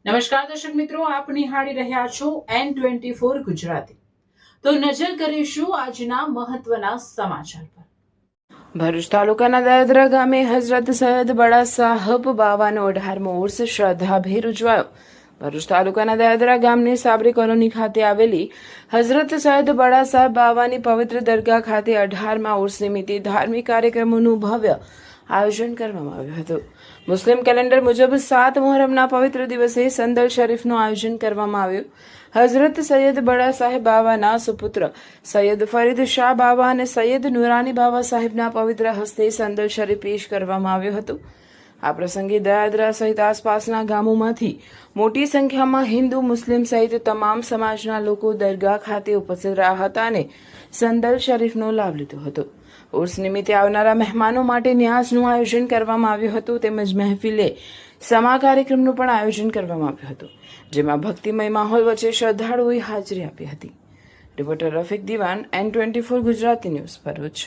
નમસ્કાર દર્શક મિત્રો, આપ નિહાળી રહ્યા છો N24 ગુજરાતી। તો નજર કરીશું આજના મહત્વના સમાચાર પર। ભરૂચ તાલુકાના દયાદરા ગામે હઝરત સૈયદ બડા સાહબ બાવાનો 18મો ઉર્સ શ્રદ્ધાભેર ઉજવાયો। ભરૂચ તાલુકાના દયાદરા ગામની સાબરી કોલોની ખાતે આવેલી હઝરત સૈયદ બડા સાહેબ બાવાની પવિત્ર દરગાહ ખાતે 18મા ઉર્સ નિમિત્તે ધાર્મિક કાર્યક્રમોનું ભવ્ય આયોજન કરવામાં આવ્યું હતું। મુસ્લિમ કેલેન્ડર મુજબ 7 મુહર્રમના પવિત્ર દિવસે સંદલ શરીફનું આયોજન કરવામાં આવ્યું। હઝરત સૈયદ બડા સાહેબ બાવાના સુપુત્ર સૈયદ ફરીદ શાહ બાવા અને સૈયદ નુરાની બાવા સાહેબના પવિત્ર હસ્તે સંદલ શરીફ પેશ કરવામાં આવ્યો હતો। આ પ્રસંગે દયાદરા સહિત આસપાસના ગામોમાંથી મોટી સંખ્યામાં હિન્દુ મુસ્લિમ સહિત તમામ સમાજના લોકો દરગાહ ખાતે ઉપસ્થિત રહ્યા હતા અને સંદલ શરીફનો લાભ લીધો હતો। ઉર્સ નિમિત્તે આવનારા મહેમાનો માટે ન્યાસનું આયોજન કરવામાં આવ્યું હતું તેમજ મહેફિલે સમા કાર્યક્રમનું પણ આયોજન કરવામાં આવ્યું હતું, જેમાં ભક્તિમય માહોલ વચ્ચે શ્રદ્ધાળુઓએ હાજરી આપી હતી। રિપોર્ટર રફીક દિવાન, N24 ગુજરાતી ન્યૂઝ, ભરૂચ।